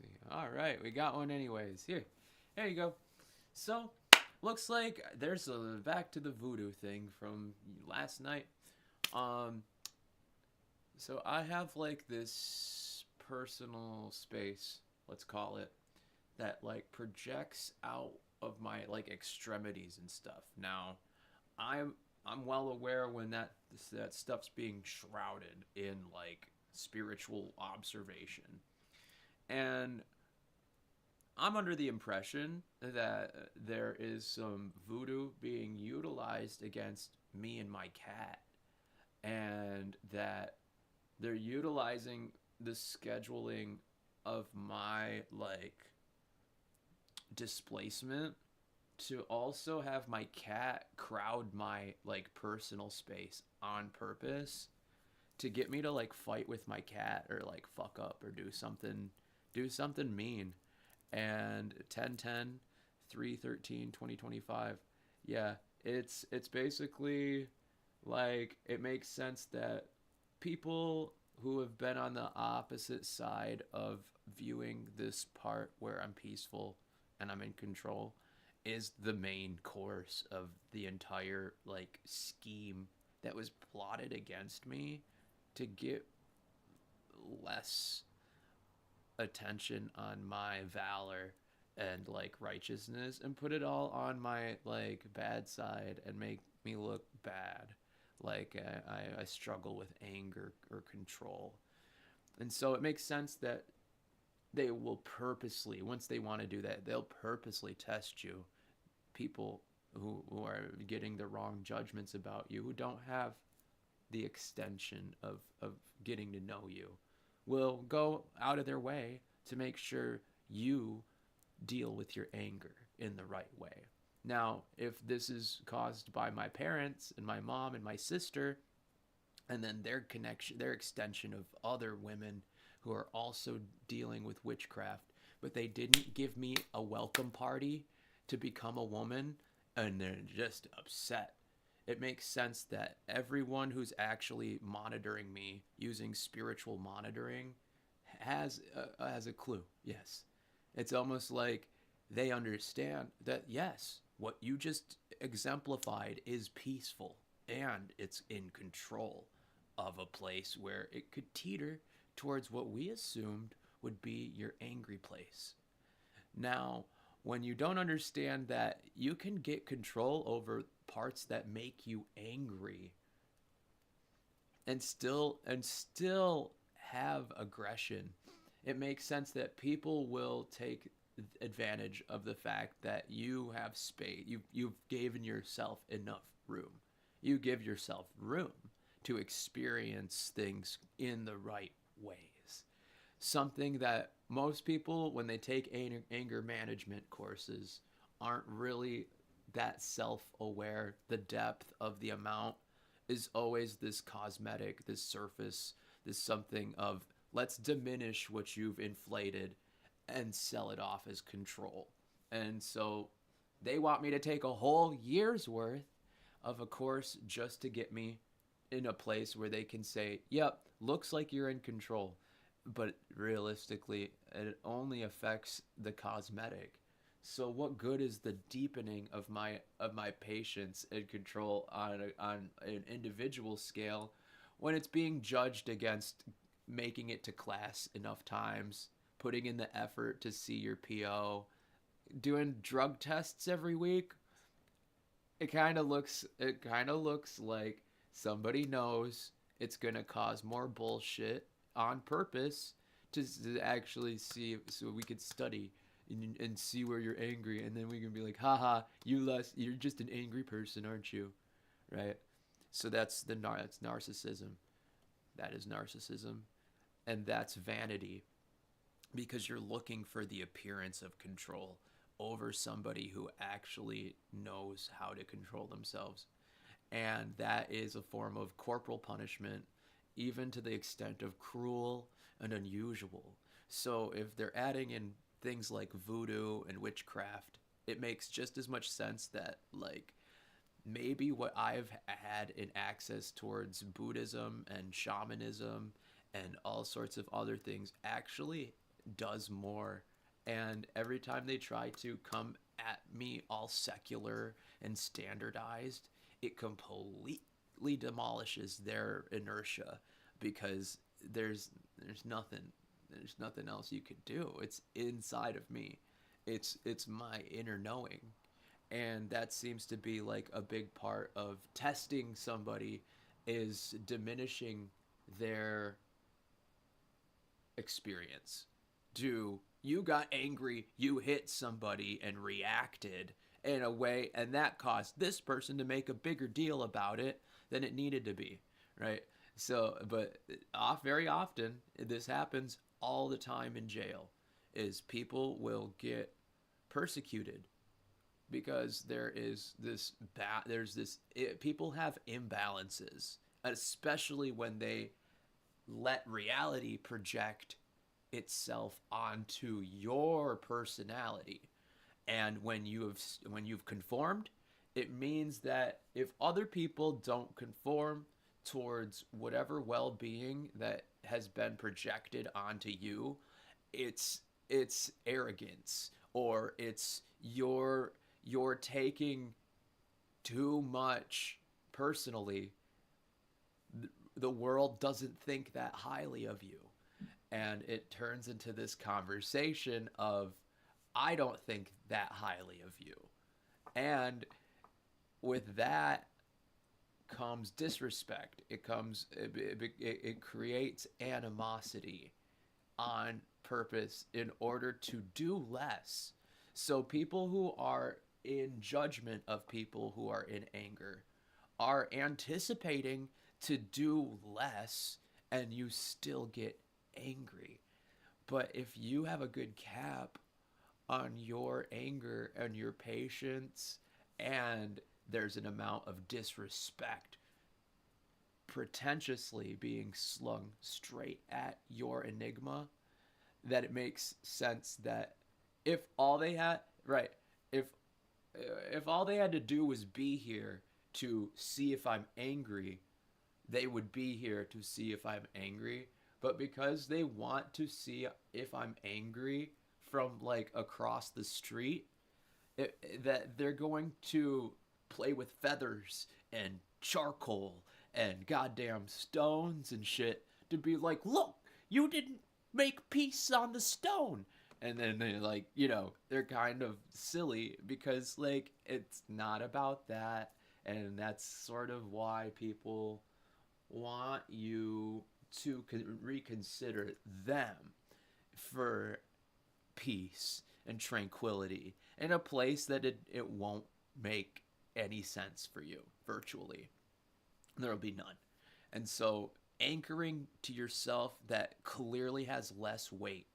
see. All right, we got one anyways. Here you go. So, looks like there's a back to the voodoo thing from last night. Um, so I have like this personal space, let's call it, that like projects out of my like extremities and stuff. Now, I'm I'm well aware when that stuff's being shrouded in like spiritual observation. And I'm under the impression that there is some voodoo being utilized against me and my cat, and that they're utilizing the scheduling of my like displacement to also have my cat crowd my like personal space on purpose to get me to like fight with my cat or like fuck up or do something mean. And 10-10-3-13-2025, yeah, it's basically like it makes sense that people who have been on the opposite side of viewing this part where I'm peaceful and I'm in control is the main course of the entire like scheme that was plotted against me to get less attention on my valor and like righteousness and put it all on my like bad side and make me look bad, like I struggle with anger or control. And so it makes sense that they will purposely, once they want to do that, they'll purposely test you. People who are getting the wrong judgments about you, who don't have the extension of getting to know you, will go out of their way to make sure you deal with your anger in the right way. Now, if this is caused by my parents and my mom and my sister, and then their connection, their extension of other women who are also dealing with witchcraft, but they didn't give me a welcome party to become a woman, and they're just upset. It makes sense that everyone who's actually monitoring me using spiritual monitoring has a clue. Yes, it's almost like they understand that yes, what you just exemplified is peaceful and it's in control of a place where it could teeter towards what we assumed would be your angry place. Now, when you don't understand that you can get control over parts that make you angry and still have aggression, it makes sense that people will take advantage of the fact that you have space. You've given yourself enough room. You give yourself room to experience things in the right ways. Something that most people, when they take anger management courses, aren't really that self aware. The depth of the amount is always this cosmetic, this surface, this something of let's diminish what you've inflated and sell it off as control. And so they want me to take a whole year's worth of a course just to get me in a place where they can say, yep, looks like you're in control. But realistically, it only affects the cosmetic. So what good is the deepening of my patience and control on an individual scale when it's being judged against making it to class enough times, putting in the effort to see your PO, doing drug tests every week? It kind of looks like somebody knows it's going to cause more bullshit on purpose to actually see so we could study and see where you're angry, and then we can be like, haha, you're just an angry person, aren't you? Right? So that's narcissism. That is narcissism, and that's vanity, because you're looking for the appearance of control over somebody who actually knows how to control themselves. And that is a form of corporal punishment, even to the extent of cruel and unusual. So if they're adding in things like voodoo and witchcraft, it makes just as much sense that like maybe what I've had in access towards Buddhism and shamanism and all sorts of other things actually does more. And every time they try to come at me all secular and standardized, it completely demolishes their inertia because there's there's nothing there's nothing else you could do. It's inside of me. It's my inner knowing. And that seems to be like a big part of testing somebody is diminishing their experience. Do you got angry, you hit somebody and reacted in a way, and that caused this person to make a bigger deal about it than it needed to be, right? So, but very often this happens all the time in jail. Is people will get persecuted because people have imbalances, especially when they let reality project itself onto your personality. And when you've conformed, it means that if other people don't conform towards whatever well-being that has been projected onto you, it's arrogance, or it's you're taking too much personally. The world doesn't think that highly of you, and it turns into this conversation of I don't think that highly of you. And with that comes disrespect. It creates animosity on purpose in order to do less. So people who are in judgment of people who are in anger are anticipating to do less, and you still get angry. But if you have a good cap on your anger and your patience, and there's an amount of disrespect pretentiously being slung straight at your enigma, that it makes sense that if all they had right if if all they had to do was be here to see if I'm angry, they would be here to see if I'm angry. But because they want to see if I'm angry from like across the street, that they're going to play with feathers and charcoal and goddamn stones and shit to be like, look, you didn't make peace on the stone. And then they like, they're kind of silly because like it's not about that. And that's sort of why people want you to reconsider them for peace and tranquility in a place that it won't make any sense for you virtually. There'll be none. And so anchoring to yourself that clearly has less weight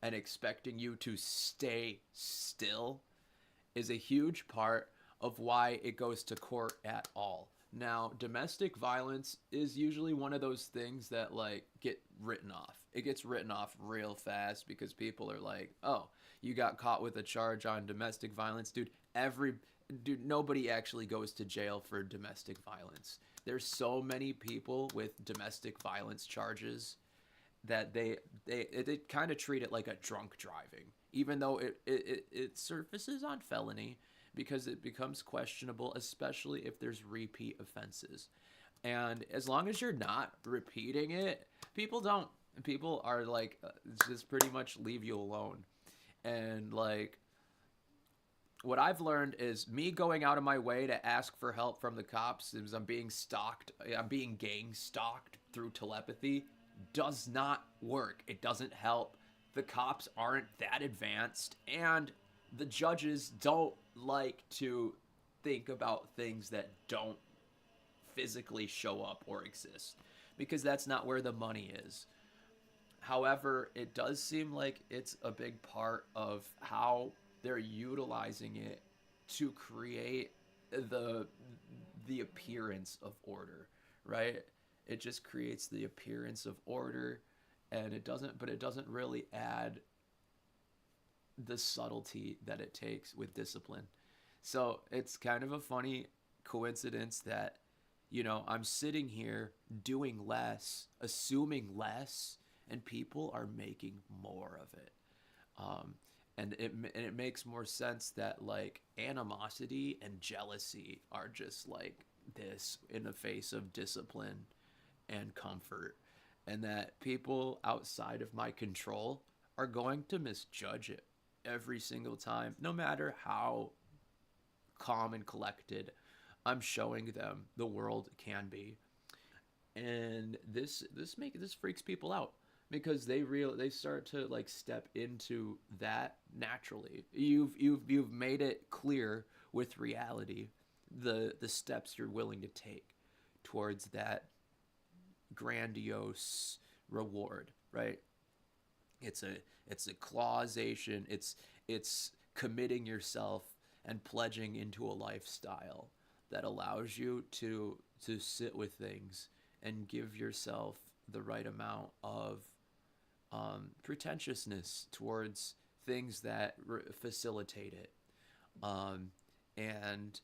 and expecting you to stay still is a huge part of why it goes to court at all. Now, domestic violence is usually one of those things that like get written off. It gets written off real fast because people are like, "Oh, you got caught with a charge on domestic violence, dude." Nobody actually goes to jail for domestic violence. There's so many people with domestic violence charges that they kind of treat it like a drunk driving, even though it surfaces on felony because it becomes questionable, especially if there's repeat offenses. And as long as you're not repeating it, people are like, just pretty much leave you alone. And like, what I've learned is me going out of my way to ask for help from the cops is I'm being gang stalked through telepathy does not work. It doesn't help. The cops aren't that advanced, and the judges don't like to think about things that don't physically show up or exist because that's not where the money is. However, it does seem like it's a big part of how they're utilizing it to create the appearance of order, right? It just creates the appearance of order, and it doesn't really add the subtlety that it takes with discipline. So it's kind of a funny coincidence that I'm sitting here doing less, assuming less, and people are making more of it. Um, and it makes more sense that like animosity and jealousy are just like this in the face of discipline and comfort, and that people outside of my control are going to misjudge it every single time, no matter how calm and collected I'm showing them the world can be. And this freaks people out because they start to like step into that naturally. You've made it clear with reality the steps you're willing to take towards that grandiose reward, right? It's a causation. It's committing yourself and pledging into a lifestyle that allows you to sit with things and give yourself the right amount of pretentiousness towards things that facilitate it. Um, and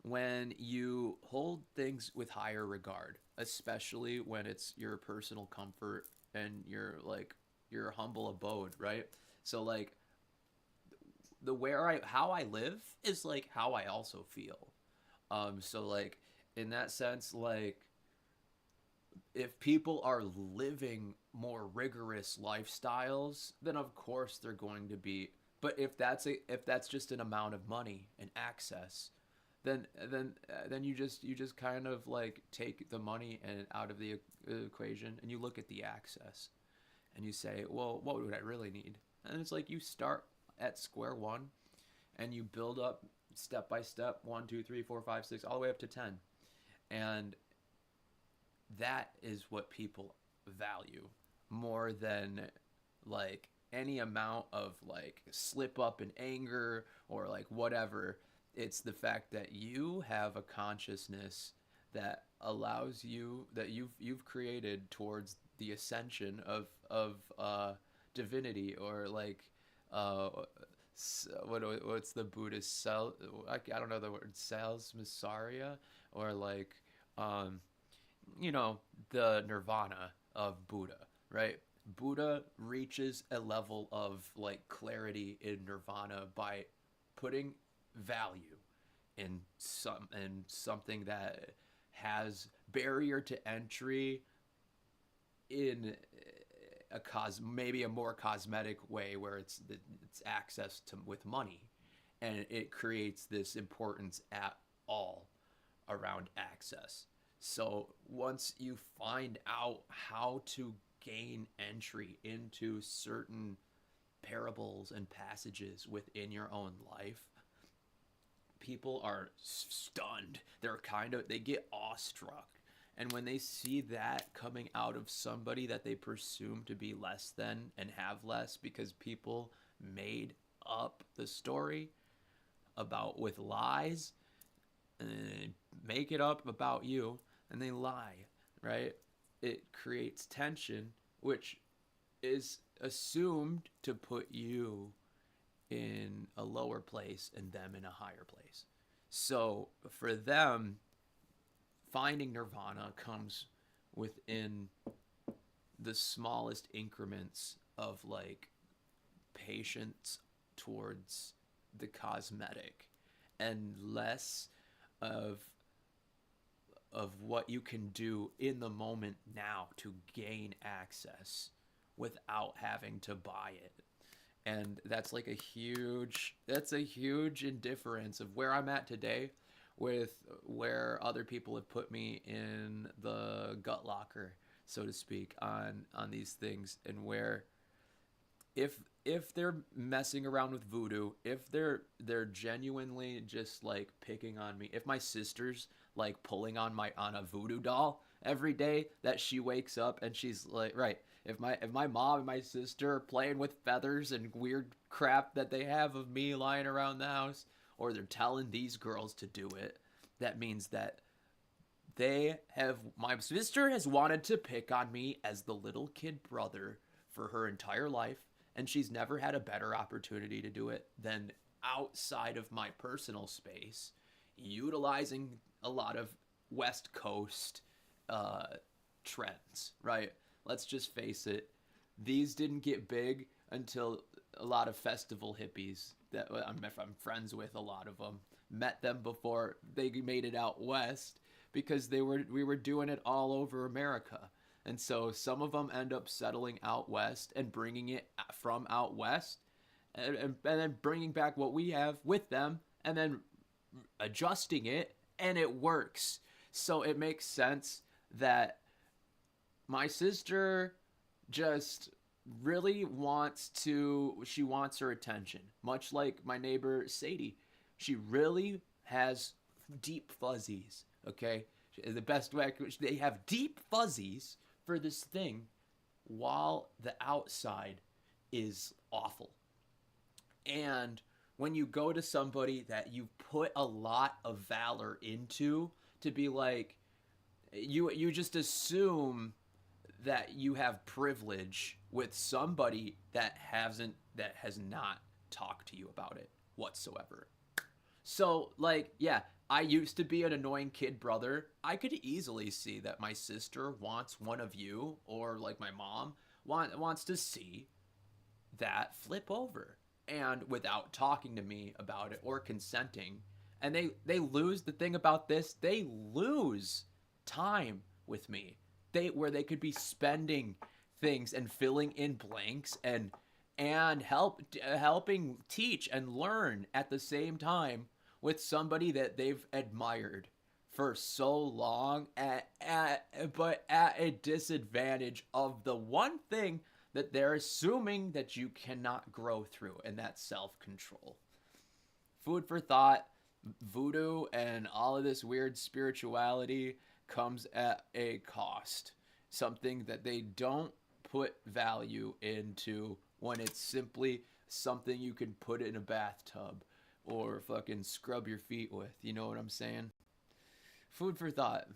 when you hold things with higher regard, especially when it's your personal comfort and your humble abode, right? So like the where I how I live is like how I also feel. So like in that sense, like if people are living more rigorous lifestyles, then of course they're going to be. But if that's just an amount of money and access, then you just kind of like take the money and out of the equation, and you look at the access, and you say, well, what would I really need? And it's like you start at square one, and you build up step by step, one, two, three, four, five, six, all the way up to 10, and that is what people value more than like any amount of like slip up in anger or like whatever. It's the fact that you have a consciousness that allows you that you've created towards the ascension of divinity, or like uh what's the Buddhist cell, I don't know the word, salsmasaria, or like um the nirvana of Buddha, right? Buddha reaches a level of like clarity in nirvana by putting value in something that has barrier to entry in maybe a more cosmetic way, where it's access to with money, and it creates this importance at all around access. So once you find out how to gain entry into certain parables and passages within your own life, people are stunned. They get awestruck. And when they see that coming out of somebody that they presume to be less than and have less because people made up the story about with lies, and they make it up about you, and they lie, right? It creates tension, which is assumed to put you in a lower place and them in a higher place. So for them, finding nirvana comes within the smallest increments of like patience towards the cosmetic, and less of what you can do in the moment now to gain access without having to buy it. And that's a huge indifference of where I'm at today with where other people have put me in the gut locker, so to speak, on these things, and where if they're messing around with voodoo, if they're genuinely just like picking on me, if my sister's like pulling on a voodoo doll every day that she wakes up and she's like, right, if my mom and my sister are playing with feathers and weird crap that they have of me lying around the house, or they're telling these girls to do it, that means that my sister has wanted to pick on me as the little kid brother for her entire life, and she's never had a better opportunity to do it than outside of my personal space, utilizing a lot of West Coast trends, right? let's just face it, these didn't get big until a lot of festival hippies that I'm friends with, a lot of them met them before they made it out west, because we were doing it all over America. And so some of them end up settling out west and bringing it from out west, and then bringing back what we have with them, and then adjusting it, and it works. So it makes sense that my sister just really she wants her attention, much like my neighbor Sadie. She really has deep fuzzies, okay? The best way they have deep fuzzies for this thing, while the outside is awful. And when you go to somebody that you put a lot of valor into, to be like, you just assume that you have privilege with somebody that has not talked to you about it whatsoever. So, like, yeah, I used to be an annoying kid brother. I could easily see that my sister wants one of you, or like my mom wants to see that flip over, and without talking to me about it or consenting. And they lose the thing about this, they lose time with me. Where they could be spending things and filling in blanks, and helping teach and learn at the same time with somebody that they've admired for so long, but at a disadvantage of the one thing that they're assuming that you cannot grow through, and that's self-control. Food for thought. Voodoo and all of this weird spirituality comes at a cost. Something that they don't put value into, when it's simply something you can put in a bathtub or fucking scrub your feet with. You know what I'm saying? Food for thought.